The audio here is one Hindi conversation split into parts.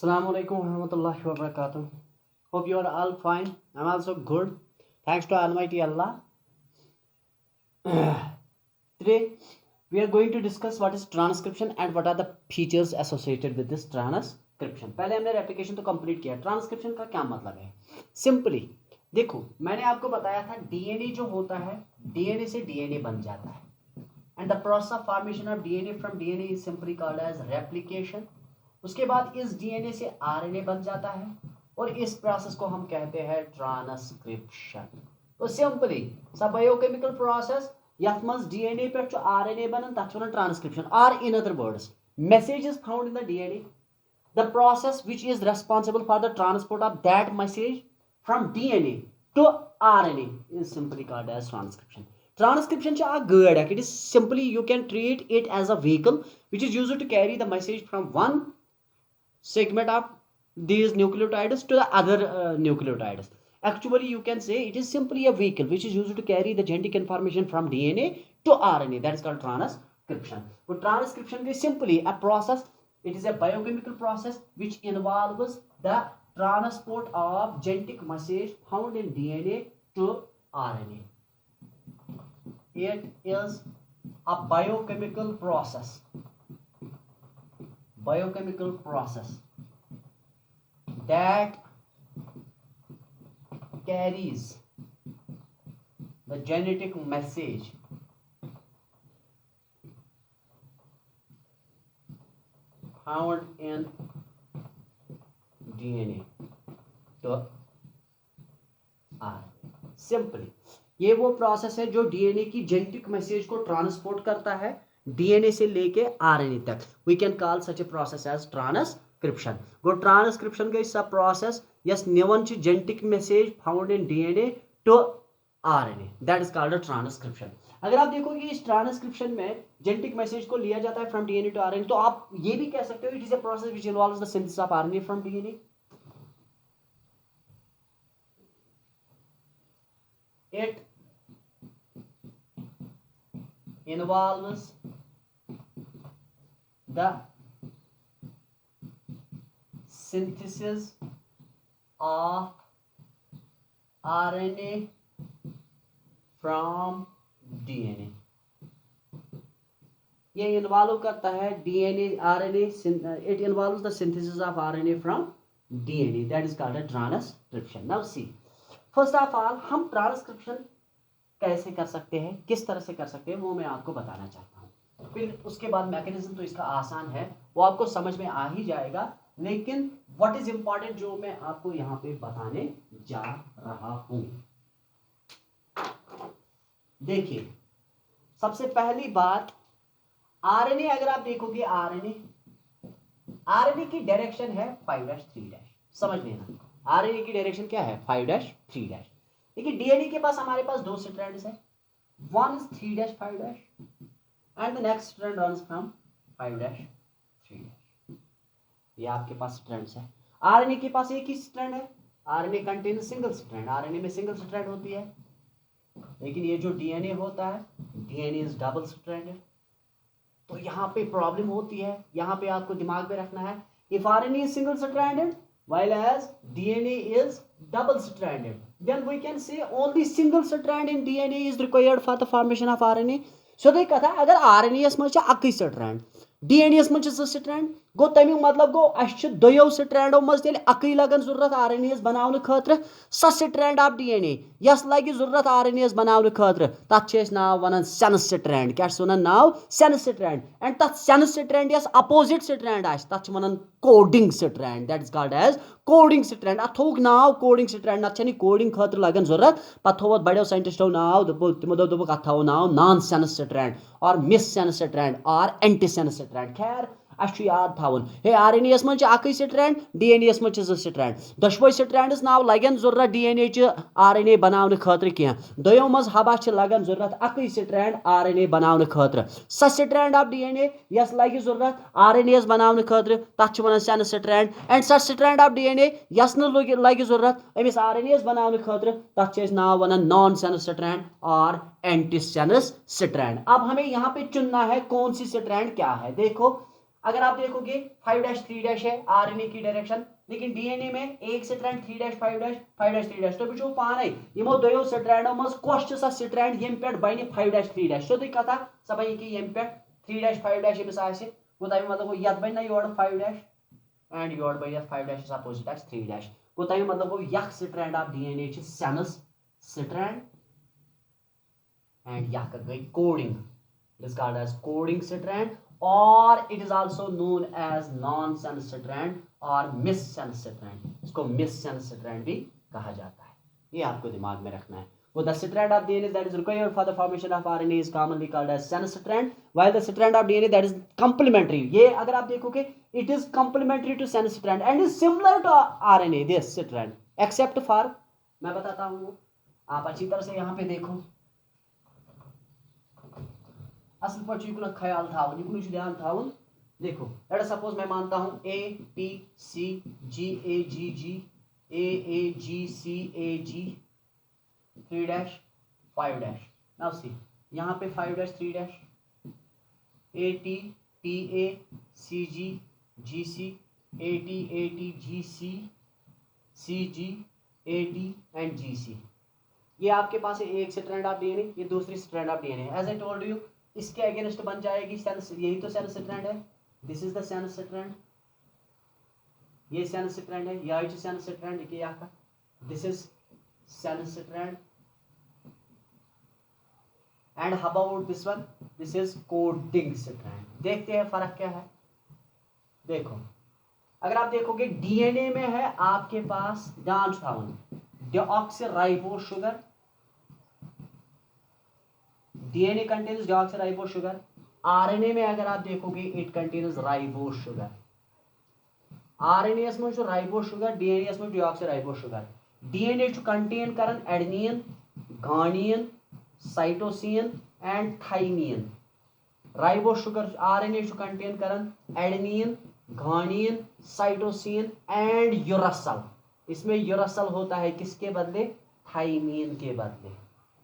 Assalamu alaikum warahmatullahi wabarakatuh. Hope you are all fine. I'm also good. Thanks to Almighty Allah. Today we are going to discuss what is transcription and what are the features associated with this transcription. पहले हमने रेप्लिकेशन तो कंप्लीट किया. ट्रांसक्रिप्शन का क्या मतलब है? सिंपली देखो, मैंने आपको बताया था डीएनए जो होता है डीएनए से डीएनए बन जाता है. And the process of formation of DNA from DNA is simply called as replication. उसके बाद इस डीएनए से आरएनए बन जाता है और इस प्रोसेस को हम कहते हैं ट्रांसक्रिप्शन. तो सिंपली सब बायोकेमिकल प्रोसेस यथ मज डीएनए पे आरएनए बनन तथ वन ट्रांसक्रिप्शन और in other words message is found in the DNA. The process which is responsible for the transport of that message from DNA to RNA is simply called as transcription. Transcription is a good. It is simply you can treat it as a vehicle which is used to carry the message from one segment of these nucleotides to the other nucleotides. Actually, you can say it is simply a vehicle which is used to carry the genetic information from DNA to RNA. That is called transcription. So transcription is simply a process. It is a biochemical process which involves the transport of genetic message found in DNA to RNA. It is a biochemical process. Biochemical process that carries the genetic message found in DNA to RNA. Simply ये वो प्रोसेस है जो डीएनए की जेनेटिक मैसेज को ट्रांसपोर्ट करता है डीएनए से लेके आरएनए तक. We can call such a process as transcription. Go transcription गई सब प्रोसेस यस निवन च genetic message found in DNA to RNA. That is called a transcription. अगर आप देखोगे इस ट्रांसक्रिप्शन में जेनेटिक मैसेज को लिया जाता है फ्रॉम डीएनए टू आरएनए, तो आप ये भी कह सकते हो it is a process which involves the synthesis of RNA from DNA. It involves the synthesis of RNA from DNA. ये इन्वॉल्व करता है DNA RNA. It involves the synthesis of RNA from DNA. That is called a transcription. Now see, first of all हम ट्रांसक्रिप्शन कैसे कर सकते हैं, किस तरह से कर सकते हैं, वो मैं आपको बताना चाहता हूँ. फिर उसके बाद मैकेनिज्म तो इसका आसान है, वो आपको समझ में आ ही जाएगा. लेकिन व्हाट इज इंपॉर्टेंट जो मैं आपको यहाँ पे बताने जा रहा हूँ, देखिए सबसे पहली बात आरएनए. अगर आप देखोगे आरएनए की डायरेक्शन है 5-3-. समझ लेना, आरएनए की डायरेक्शन क्या है 5-3-. देखिए डीएनए के पास हमारे पास दो स्ट्रैंड्स है. One is 3-5- and the next strand runs from 5-3-. ये आपके पास स्ट्रैंड्स है. आरएनए के पास एक ही स्ट्रैंड है. RNA contain single strand. RNA में सिंगल स्ट्रैंड होती है. लेकिन ये जो डीएनए होता है डीएनए इज डबल स्ट्रैंडेड. तो यहाँ पे प्रॉब्लम होती है. यहाँ पे आपको दिमाग में रखना है, if RNA is single stranded while as DNA is double stranded, then we can say only single strand in DNA is required for the formation of RNA. So they कथा अगर RNA यस मज अकई स्ट्रैंड, DNA यस मज स्ट्रैंड, गो तमिक मतलब गो अस दोयो स्ट्रैंडो मज तेल अकई लगन जरूरत RNA बनाने खतर. स स्ट्रैंड ऑफ DNA यस लगे जरूरत RNA बनाने खतर तथ नाव वन सेंस स्ट्रैंड. क्या वन नाव सेंस स्ट्रैंड. एंड तथ सेंस स्ट्रैंड यस अपोजिट स्ट्रैंड तथ वन coding strand. That is called as coding strand. अथ थोक नाव कोडिंग स्ट्रैंड. नत कोडिंग खतर लगन जरूरत. पे थो बड़ो साइंटिस्टो नाव, तमो दोप अथ थो नाव नॉन सेंस स्ट्रैंड और मिस सेंस स्ट्रैंड और एंटी सेंस स्ट्रैंड. खैर अस याद थवन हे आरएनए यस मज अकई स्ट्रैंड, डीएनए यस मज स्ट्रैंड. दशवै स्ट्रैंड्स नाव लगन जरूरत डीएनए आरएनए बनाने खतर कह. दोयो मज हबा लगन जरूरत अकई स्ट्रैंड आरएनए बनाने खतर. स स्ट्रैंड ऑफ डीएनए यस लगे जरूरत आरएनए बनाने खतर तथ वन सेंस स्ट्रैंड. एंड स स्ट्रैंड ऑफ डीएनए यस लगे जरूरत अमिस आरएनए बनाने खतर तथ नाव वन नॉन सेंस स्ट्रैंड और एंटी सेंस स्ट्रैंड. अब हमें यहाँ पे चुनना है कौन सी स्ट्रैंड क्या है. देखो अगर आप देखोगे 5-3 है आरएनए की डायरेक्शन, लेकिन डीएनए में एक स्ट्रैंड 3-5-5-3 तो वो पाने यमो दोयो स्ट्रैंडो मज कस सा स्ट्रैंड यम पे बन 5-3 सोदी कथा सा बन कि यम पे 3-5 यमिस आसे गो तमे मतलब यत बन ना योर 5 एंड योर बन 5 इज अपोजिट एज 3 गो तमे मतलब गो यख स्ट्रैंड ऑफ डीएनए च सेंस स्ट्रैंड एंड यख गई coding, it is called as coding strand or it is also known as non-sense strand or missense strand, इसको missense strand भी कहा जाता है, ये आपको दिमाग में रखना है। वो the strand of DNA that is required for the formation of RNA is commonly called as sense strand while the strand of DNA that is complementary, ये अगर आप देखोगे it is complementary to sense strand and is similar to RNA this strand except for, मैं बताता हूँ आप अच्छी तरह से यहाँ पे देखो असल पर युकुन ख्याल थावन युकुन ध्यान थावन। देखो लेट सपोज मैं मानता हूं A T C G A ji C A ji 3-5 now see यहाँ पे 5-3 A T A C G C A T G C G A T and G C, ये आपके पास है एक स्ट्रैंड ऑफ डीएनए, ये दूसरी strand of DNA. As I told you इसके अगेंस्ट बन जाएगी सेंस, यही तो सेंस स्ट्रैंड है, this is the sense strand, ये सेंस स्ट्रैंड है, यह सेंस स्ट्रैंड के यहाँ का this is sense strand and how about this one, this is coding strand. देखते हैं फर्क क्या है। देखो अगर आप देखोगे डीएनए में है आपके पास ध्यान थावन deoxyribonucleic sugar, DNA contains deoxyribonucleic sugar, RNA में अगर आप देखोगे it contains ribose sugar, RNA में जो राइबोस शुगर डीएनए में deoxyribonucleic sugar, डीएनए जो कंटेन करन adenine guanine cytosine and thymine, ribose sugar RNA जो कंटेन करन adenine guanine cytosine and uracil, इसमें यूरासिल होता है किसके बदले, थाइमीन के बदले,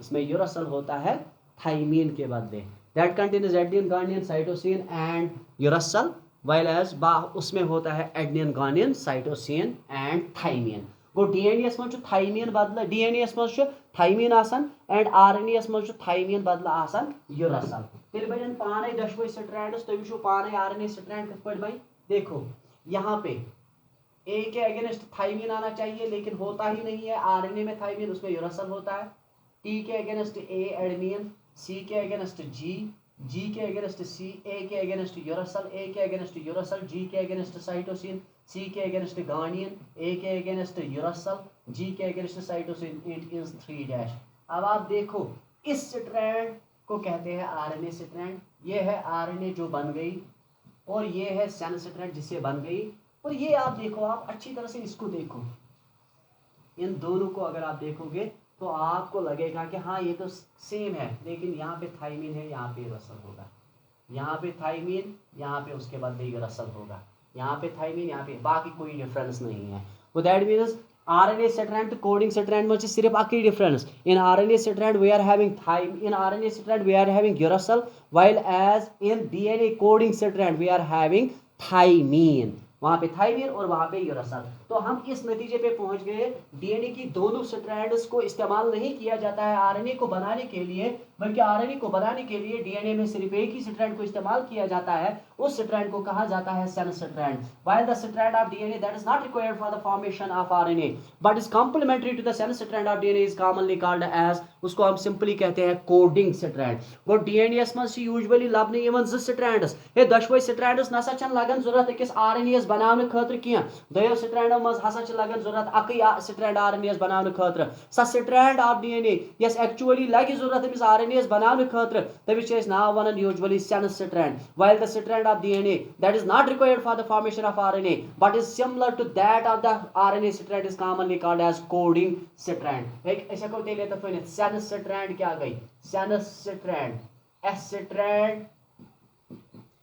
इसमें यूरासिल होता है थाइमीन के बदले, that contains adenine guanine cytosine and uracil while as उसमें होता है adenine guanine cytosine and thymine. गो डीएनए में जो थाइमीन बदल डीएनए में जो थाइमीन आसान एंड आरएनए में जो थाइमीन बदल आसान यूरासिल, तेल बन पाने दशवे स्ट्रैंड्स, तुम वो पाने आरएनए स्ट्रैंड कित पे बन। देखो यहाँ पे ए के अगेंस्ट थाइमिन आना चाहिए लेकिन होता ही नहीं है, आरएनए में थाइमिन उसमें यूरासिल होता है, टी के अगेंस्ट ए एडेनिन, सी के अगेंस्ट जी के अगेंस्ट सी, ए के अगेंस्ट यूरासिल, ए के अगेंस्ट यूरासिल, जी के अगेंस्ट साइटोसिन, सी के अगेंस्ट गानिन, ए के अगेंस्ट यूरासिल, जी के अगेंस्ट साइटोसिन, इट इज 3 अब आप देखो इस स्ट्रैंड को कहते हैं आरएनए स्ट्रैंड, ये है आरएनए जो बन गई और ये है सेंस स्ट्रैंड जिससे बन गई, और ये आप देखो आप अच्छी तरह से इसको देखो, इन दोनों को अगर आप देखोगे तो आपको लगेगा कि हाँ ये तो सेम है, लेकिन यहाँ पे थाइमिन है यहाँ पे यूरासिल होगा, यहाँ पे थाइमिन यहाँ पे उसके बदले यूरासिल होगा, यहाँ पे थाइमिन यहाँ पे, बाकी कोई डिफरेंस नहीं है। वो दैट मीन्स आरएनए स्ट्रैंड तो कोडिंग स्ट्रैंड में सिर्फ अक difference, in RNA strand we are having thymine, in RNA strand we are having uracil while as in DNA coding strand we are having thymine, वहां पे थाइमिन और वहां पे यूरासिल। तो हम इस नतीजे पे पहुंच गए डीएनए की दोनों स्ट्रैंड्स को इस्तेमाल नहीं किया जाता है आरएनए को बनाने के लिए, बल्कि आरएनए को बनाने के लिए डीएनए में सिर्फ एक ही स्ट्रैंड को इस्तेमाल किया जाता है, उस स्ट्रैंड को कहा जाता है sense strand. While the strand of DNA that is not required for the formation of RNA but is complementary to the sense strand of DNA is commonly called as, उसको हम सिंपली कहते हैं कोडिंग स्ट्रैंड। वो डीएनए में यूजुअली लबने यमन ज स्ट्रैंड्स, ये दशवे स्ट्रैंड्स नसा छन लगन जरूरत अकिस आरएनए बनाने खतर किया, दयो स्ट्रैंडो मज हसा छ लगन जरूरत अकई स्ट्रैंड आरएनए बनाने खतर, स स्ट्रैंड ऑफ डीएनए यस एक्चुअली लगे जरूरत अमिस आरएनए बनाने खतर तमिस छ नाव वनन usually sense strand, while the strand of DNA that is not required for the formation of RNA but is similar to that of the RNA strand is commonly called as coding strand. एक ऐसे को तेले तो फनित सेंस स्ट्रैंड क्या गई, sense strand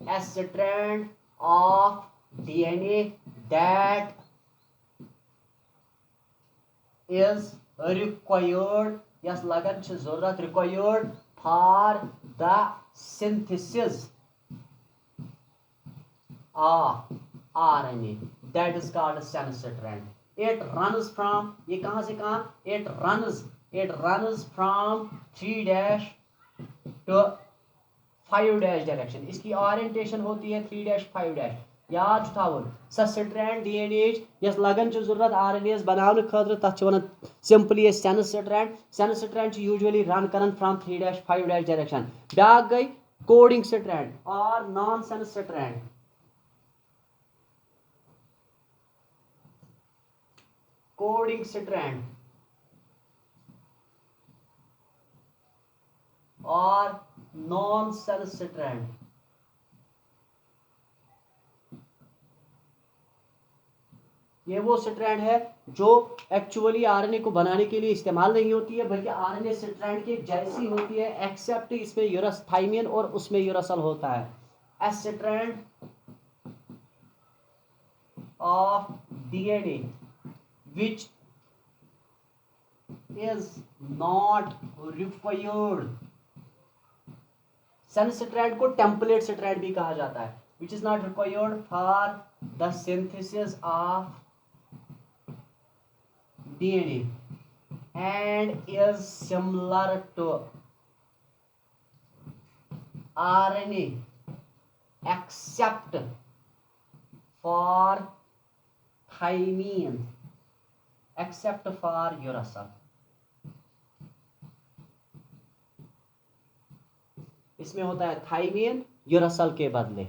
a strand of DNA that is required, yes lagan छ जरूरत required for the synthesis of RNA that is called sense strand. It runs from, ये कहाँ से कहाँ, it runs from 3' to 5' direction. इसकी ओरिएंटेशन होती है 3' 5'. याद थावन स स्ट्रैंड DNA यस लगन छ जरूरत RNAs बनाने खतर तथ छ वनान simply sense strand. Sense strand usually run करन फ्रॉम 3' 5' डायरेक्शन. ब्याक गई कोडिंग स्ट्रैंड और non sense strand. Coding strand और नॉन सेंस स्ट्रैंड. ये वो स्ट्रैंड है जो एक्चुअली आरएनए को बनाने के लिए इस्तेमाल नहीं होती है, बल्कि आरएनए स्ट्रैंड की जैसी होती है, एक्सेप्ट इसमें यूरस थाइमिन और उसमें यूरसल होता है. A strand of DNA which is not required. Sense strand को टेम्पलेट स्ट्रैंड भी कहा जाता है, which is not required for the synthesis of DNA and is similar to RNA except for thymine, except for uracil. इसमें होता है थाइमीन यूरसल के बदले.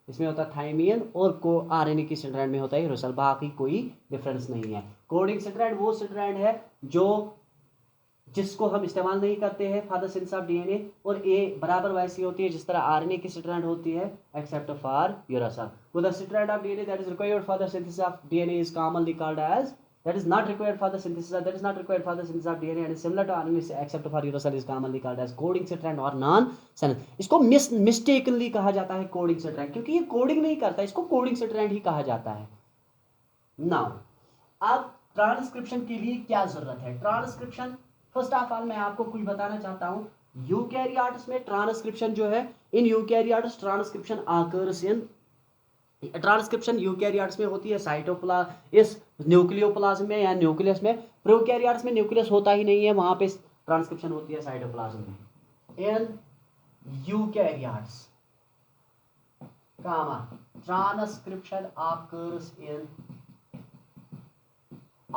इसमें होता है थाइमीन और को आरएनए की स्ट्रैंड में होता है यूरसल. बाकी कोई डिफरेंस नहीं है. कोडिंग स्ट्रैंड वो स्ट्रैंड है जो जिसको हम इस्तेमाल नहीं करते हैं for the synthesis of DNA, और ए बराबर वैसी होती है जिस तरह आरएनए की स्ट्रैंड होती है एक्सेप्ट फॉर यूरसल. वो the strand of DNA that is required for the synthesis of DNA is commonly called as that is not required for the synthesis of DNA and is similar to RNA except for uracil is commonly called as coding strand or non-sense. इसको mistakenly कहा जाता है coding strand, क्योंकि ये कोडिंग नहीं करता, इसको coding strand ही कहा जाता है. Now, अब ट्रांसक्रिप्शन के लिए क्या जरूरत है. ट्रांसक्रिप्शन फर्स्ट ऑफ ऑल मैं आपको कुछ बताना चाहता हूँ. यूकैरियोट्स में ट्रांसक्रिप्शन जो है, in eukaryotes transcription occurs in transcription eukaryotes में होती है साइटोप्लाज्म, इस न्यूक्लियोप्लाज्म में या न्यूक्लियस में. प्रोकैरियोट्स में न्यूक्लियस होता ही नहीं है, वहां पे ट्रांसक्रिप्शन होती है साइटोप्लाज्म में. In eukaryotes comma transcription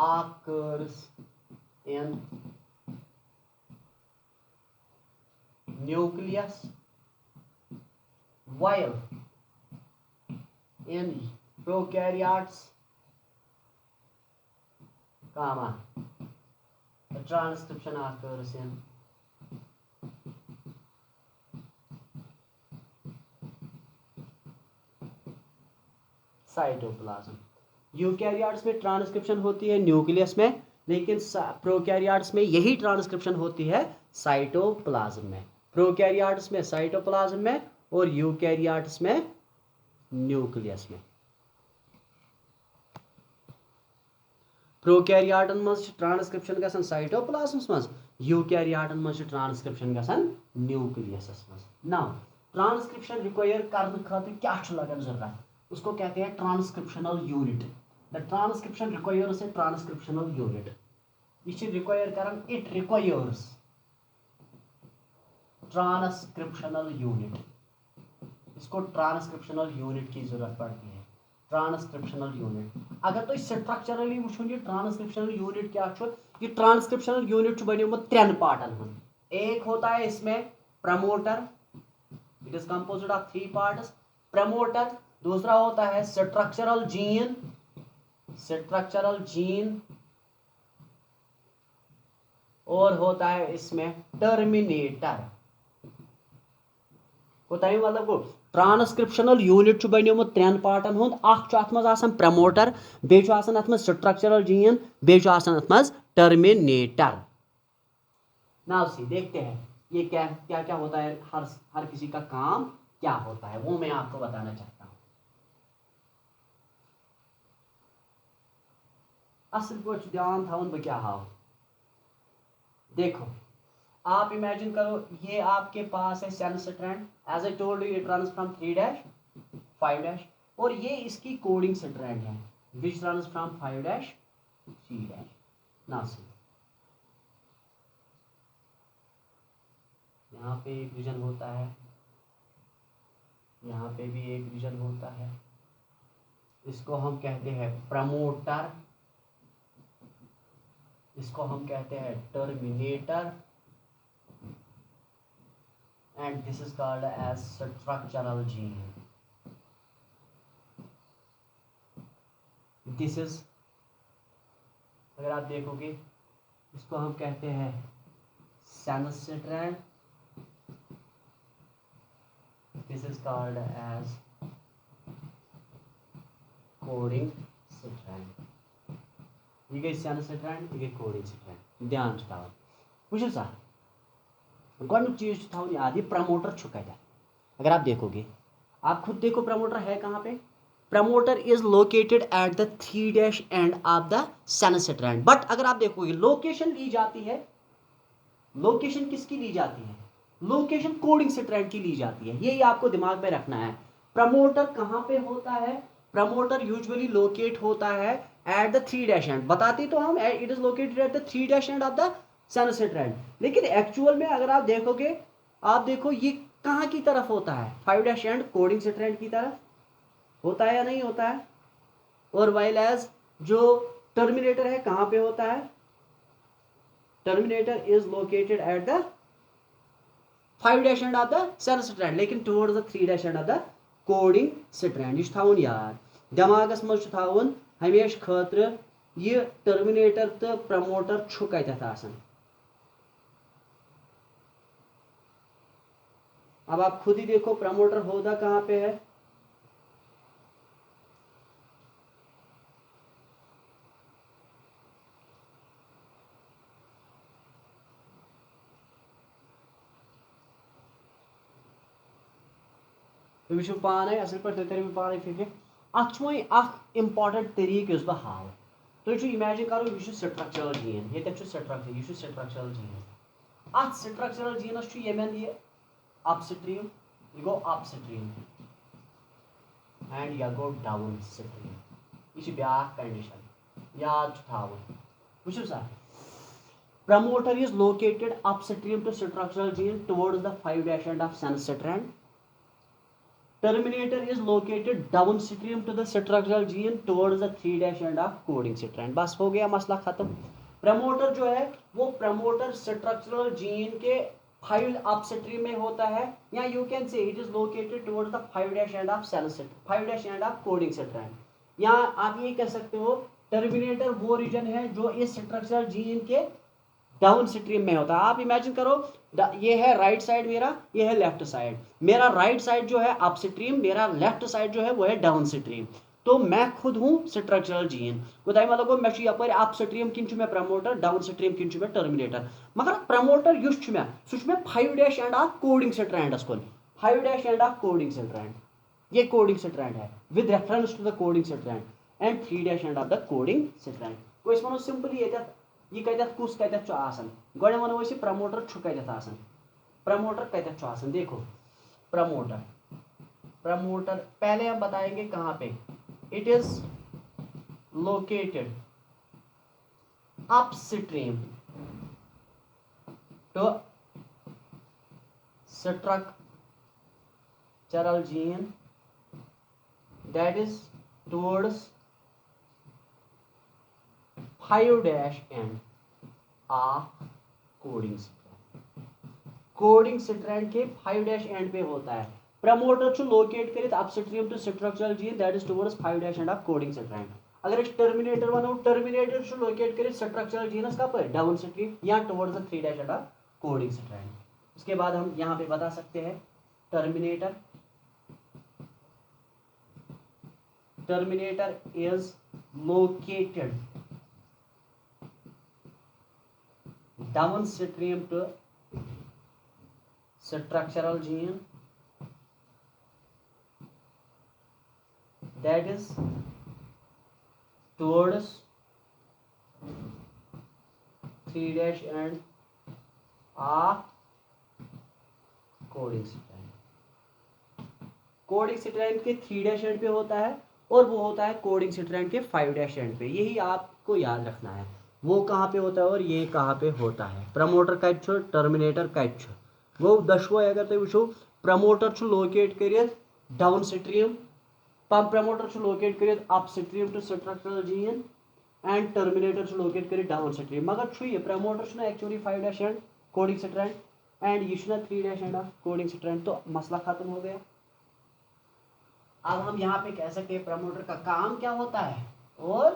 occurs in nucleus while in prokaryotes comma the transcription occurs in cytoplasm. Eukaryotes में ट्रांसक्रिप्शन होती है न्यूक्लियस में, लेकिन प्रोकैरियोट्स में यही ट्रांसक्रिप्शन होती है साइटोप्लाज्म में. प्रोकैरियोट्स में साइटोप्लाज्म में और यूकैरियोट्स में न्यूक्लियस में. प्रोकैरियोटन मज ट्रांसक्रिप्शन गसन साइटोप्लाज्मस मज, यूकैरियोटन मज ट्रांसक्रिप्शन गसन न्यूक्लियसस मज. नाउ ट्रांसक्रिप्शन रिक्वायर करने खातिर क्या लगन जरूरत, उसको कहते हैं transcriptional unit. The transcription requires a transcriptional unit. ये रिक्वायर करन, इट रिक्वायर्स ट्रांसक्रिप्शनल यूनिट. इसको ट्रांसक्रिप्शनल यूनिट की जरूरत पड़ती है. ट्रांसक्रिप्शनल यूनिट अगर तो स्ट्रक्चरली वुचो ये ट्रांसक्रिप्शनल यूनिट क्या छो, ये ट्रांसक्रिप्शनल यूनिट बनियोमुत 3 पार्टन हूं. एक होता है इसमें promoter, it is composed of 3 parts. Promoter. दूसरा होता है स्ट्रक्चरल जीन, और होता है इसमें टर्मिनेटर. मतलब को ट्रांसक्रिप्शनल यूनिट बनियोमुत 3 पार्टन हुंद. अत मज प्रमोटर, बेच अत मज स्ट्रक्चरल जीन, बेच अत मज टर्मिनेटर. नाउ सी देखते हैं ये क्या क्या क्या होता है, हर किसी का काम क्या होता है वो मैं आपको बताना चाहता हूं. असल पे ध्यान थावन बह क्या हाव. देखो आप इमेजिन करो ये आपके पास है sense strand. As I told you it runs from 3' 5 dash, और ये इसकी कोडिंग स्ट्रैंड है which runs from 5 dash 3 dash. ना सी यहाँ पे एक रीजन होता है, यहाँ पे भी एक रीजन होता है, इसको हम कहते हैं प्रमोटर, इसको हम कहते हैं terminator, and this is called as structural gene. This is, अगर आप देखोगे इसको हम कहते हैं sense strand, this is called as coding strand. ये गई सेंस स्ट्रैंड, ये गई कोडिंग स्ट्रैंड। ध्यान से थो वो सा गोडुक चीज थोन याद, ये प्रमोटर छु कत। अगर आप देखोगे, आप खुद देखो प्रमोटर है कहाँ पे। Promoter is located at the 3 dash end of the sense strand. But अगर आप देखोगे लोकेशन ली जाती है, लोकेशन किसकी ली जाती है, लोकेशन कोडिंग स्ट्रैंड की ली जाती है। यही आपको दिमाग में रखना है। प्रमोटर कहाँ पे होता है, प्रमोटर यूजुअली लोकेट होता है एट द 3 डैश एंड। बताते तो हम it is located at the 3 dash end of the sense strand, लेकिन एक्चुअल में अगर आप देखोगे, आप देखो ये कहाँ की तरफ होता है, 5 डैश एंड कोडिंग स्ट्रैंड की तरफ होता है या नहीं होता है। और वाइल एज जो टर्मिनेटर है कहाँ पे होता है, terminator is located at the 5 dash end of the sense strand, लेकिन towards the 3 dash end of the coding strand. यह थोन याद, दिमागस मज थोन हमेशा खतर ये टर्मिनेटर तो प्रमोटर छु कतथ आसान। अब आप खुद ही देखो प्रमोटर होता कहाँ पे है, तुम वो पाने असल पे तुम कर पाने फिक्र। अत वो इम्पॉर्टेंट तरीक बह हाव, तुम इमेजिन करो यह स्ट्रक्चरल जीन, ये स्ट्रक्चर, यह स्ट्रक्चरल जीन। अत स्ट्रक्चरल जीनस यमन यह अप स्ट्रीम, यह गो अप स्ट्रीम एंड यह गो डाउन स्ट्रीम। यह ब्या कंडीशन याद थोन। वो सा promoter is located upstream to structural gene towards the 5 dash end of sense strand. Terminator is located downstream to the structural gene towards the 3 dash end of coding strand। बस हो गया मसला खत्म। प्रमोटर जो है वो प्रमोटर स्ट्रक्चरल जीन के 5 अपस्ट्रीम में होता है, या you can say it is located towards the 5 dash end of cell 5 dash end of coding strand. या आप ये कह सकते हो टर्मिनेटर वो रीजन है जो इस स्ट्रक्चरल जीन के डाउन स्ट्रीम में होता है। आप इमेजिन करो ये है राइट साइड मेरा, ये है लेफ्ट साइड मेरा। राइट साइड जो है अप स्ट्रीम, मेरा लेफ्ट साइड जो है वो है डाउन स्ट्रीम। तो मैं खुद हूँ स्ट्रक्चरल जीन। गोदाई मतलब गो मे यप अप स्ट्रीम किन मैं प्रमोटर, डाउन स्ट्रीम किन मैं टर्मिनेटर। मगर प्रमोटर युस मे सह 5 डैश एंड ऑफ कोडिंग स्ट्रैंडस कुन, 5 dash end of coding strand. ये कोडिंग स्ट्रैंड है with reference to the coding strand and 3 dash end of the coding strand. गो वो सिंपली ये यह कत कुस कत गोड़े वनो प्रमोटर छु कत आसान। प्रमोटर कत आसान देखो प्रमोटर, प्रमोटर पहले हम बताएंगे कहाँ पे, it is located upstream to structural gene that is towards 5 dash end of coding strand. Coding strand के 5 डैश एंड पे होता है। प्रमोटर छु लोकेट करित upstream to structural gene that is towards 5 dash end of coding strand. अगर इस टर्मिनेटर वनो, टर्मिनेटर छु लोकेट करित स्ट्रक्चरल जीनस कप डाउन स्ट्रीम या towards the 3 dash end of coding strand. उसके बाद हम यहाँ पे बता सकते हैं terminator, terminator is located downstream to structural gene that is towards 3 dash and of coding strand। Coding strand के 3' एंड पे होता है और वो होता है कोडिंग स्ट्रैंड के 5' एंड पे। यही आपको याद रखना है, वो कहाँ पे होता है और ये कहाँ पे होता है। प्रमोटर कत छ, टर्मिनेटर कत छ। गो दशवै अगर तुम वो प्रमोटर लोकेट कर डाउन स्ट्रीम, प्रमोटर लोकेट कर upstream to structural gene and terminator locate कर डाउन स्ट्रीम। मगर ये promoter actually 5' end coding strand and ये 3' एंड कोडिंग स्ट्रैंड, तो मसला खत्म हो गया। अब हम यहाँ पे कह सकते हैं प्रमोटर का काम क्या होता है और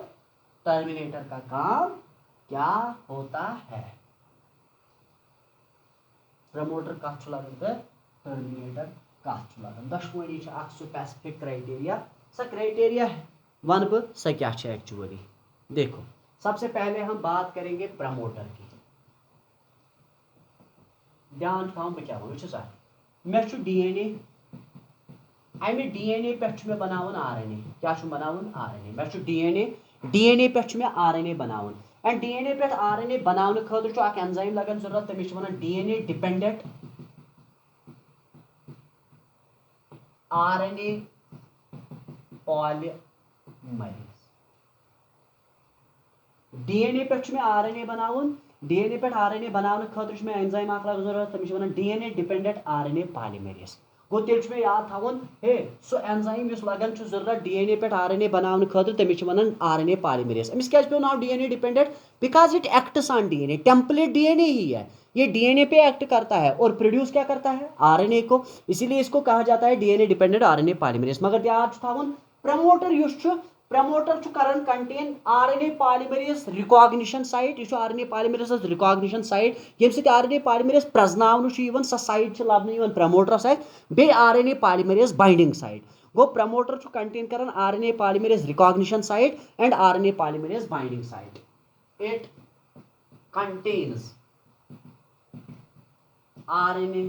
टर्मिनेटर का काम क्या होता है। प्रमोटर कथ लगन तो टर्मिनेटर कथ लगन। दशवनी स्पेसिफिक क्राइटेरिया, सा क्राइटेरिया वन बह सा क्या एक्चुअली। देखो सबसे पहले हम बात करेंगे प्रमोटर की। ध्यान थाम बह क्या वो सा मे DNA, अमे DNA पे बनावन RNA, क्या बनावन RNA, मे DNA पे RNA बनावन एंड DNA पे RNA बनाने खतर अख एंजाइम लगन जरूरत, तमिस वनान DNA dependent RNA polymerase. DNA पे RNA बनावन, DNA पे RNA बनाने खतर एंजाइम अख लगन जरूरत, तमिस वनान DNA डिपेंडेंट RNA पॉलीमरेज। गो तेल मे याद थवन हे सो एंजाइम इस लगन जरूरत DNA पे RNA बनाने खतर, तमिस वनान RNA पॉलीमरेज। अमिस क्या पे नाव DNA dependent, because it acts on DNA, template DNA ही है, ये DNA पे एक्ट करता है और प्रोड्यूस क्या करता है RNA को, इसीलिए इसको कहा जाता है DNA डिपेंडेंट RNA पॉलीमरेज। मगर याद थवन प्रमोटर युस प्रमोटर करन contain RNA polymerase recognition site, यह RNA पॉलीमरेज रिकॉग्निशन साइट, यम सत RNA पॉलीमरेज प्रजनावन सा साइट लबन प्रमोटरस बे RNA पॉलीमरेज बाइंडिंग साइट। गो प्रमोटर कंटेन करन RNA polymerase recognition site and RNA polymerase binding site. It contains RNA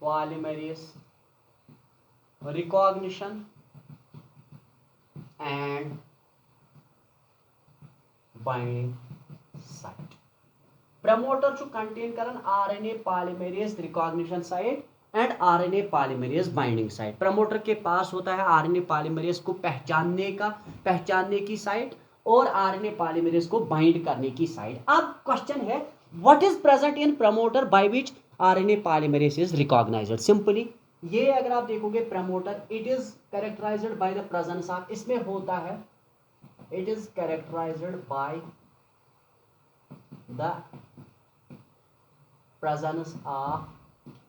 polymerase recognition and binding site। Promoter contain करन RNA polymerase recognition site and RNA polymerase binding site। Promoter के पास होता है RNA polymerase को पहचानने की साइट और RNA polymerase को बाइंड करने की साइट। अब क्वेश्चन है what is present in promoter by which RNA polymerase is recognized। Simply ये अगर आप देखोगे promoter, it is characterized by the presence of, इसमें होता है it is characterized by the presence of,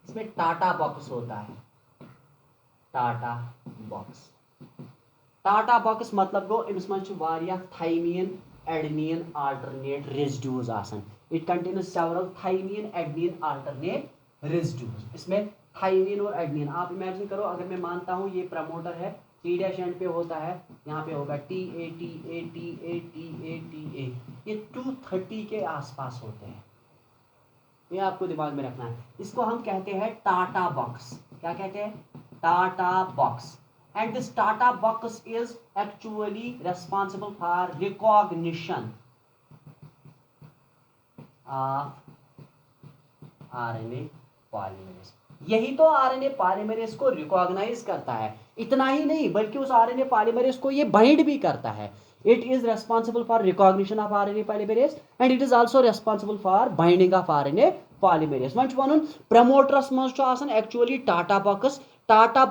इसमें टाटा बॉक्स होता है, टाटा बॉक्स। टाटा बॉक्स मतलब गो इस मज थाइमीन एडनीन अल्टरनेट रेजिड्यूज आसन। It contains several thymine adenine alternate residues. इसमें थाइमीन और एडनीन, आप इमेजिन करो अगर मैं मानता हूं ये प्रमोटर है, 3' एंड पे होता है, यहाँ पे होगा TA TA TA TA TA, ये 230 के आसपास होते हैं, ये आपको दिमाग में रखना है। इसको हम कहते हैं टाटा बॉक्स। क्या कहते हैं? TATA box. And this TATA box is actually responsible for recognition of RNA polymerase. यही तो RNA पॉलीमरेज को रिकॉग्नाइज करता है। इतना ही नहीं बल्कि उस RNA पॉलीमरेज को ये बाइंड भी करता है। It is responsible for recognition of RNA polymerase and it is also responsible for binding of RNA polymerase। वह वन प्रमोटरस मज actually TATA box, TATA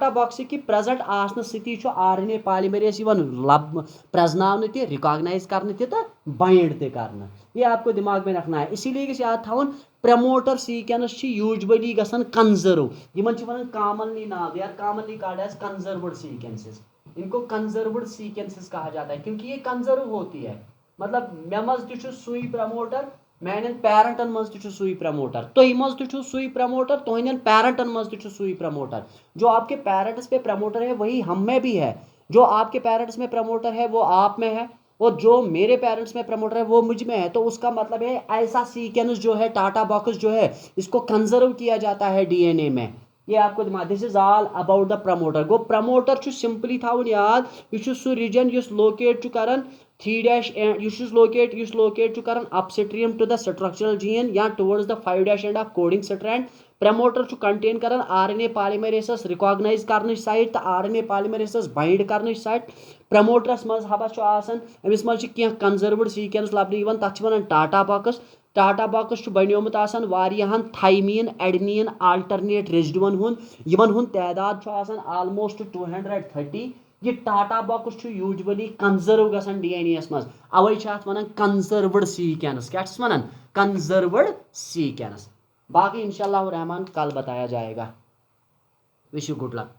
box की प्रेजेंट आसन सती RNA polymerase लब प्रजनावन ते रिकॉग्नाइज करने ते तो बाइंड ते करना। ये आपको दिमाग में रखना है। इसीलिए गस याद थवन प्रमोटर सीक्वेंस यूजुअली गसन कंजर्व, यमन वन कॉमनली नाम, यार commonly called as conserved sequences. इनको कंजर्व्ड सीक्वेंसेस कहा जाता है क्योंकि ये कंजर्व होती है। मतलब मे मज तु सुई प्रमोटर, मैंने पेरेंटन मज तु सुई प्रमोटर, तुम मज तु सुई प्रमोटर, तुहन पेरेंटन मज तु सुई प्रमोटर। जो आपके पेरेंट्स पे प्रमोटर है वही हम में भी है, जो आपके पेरेंट्स में प्रमोटर है वो आप में है, और जो मेरे पेरेंट्स में प्रमोटर है वो मुझ में है। तो उसका मतलब है ऐसा सीक्वेंस जो है टाटा बॉक्स जो है इसको कंजर्व किया जाता है DNA में। ये आपको दिमाग, this is all about the promoter. गो प्रमोटर सिंपली थावन याद, यह सह रीजन इस लोकेट करन 3 डैश लोकेट कर upstream to the structural gene या towards the 5 dash end of coding strand promoter contain कर RNA पॉलीमरेज रिकॉग्नाइज कर साइट तो RNA पॉलीमरेज बाइंड कर साइट प्रमोटरस मज हबस अमिस मज कंजर्वड सीक्वेंस लबन तथ वन टाटा बॉक्स बनोमुत थाइमीन एडनीन अल्टरनेट रेजिडुअन हुंद तादाद ऑलमोस्ट 230 ये टाटा बॉक्स यूजुअली कंजर्व गसान DNA मज अवे वन कंजर्वड सीक्वेंस क्या वन कंजर्वड सीक्वेंस बाकी इंशाअल्लाह रहमान कल बताया जाएगा विश यू गुड लक।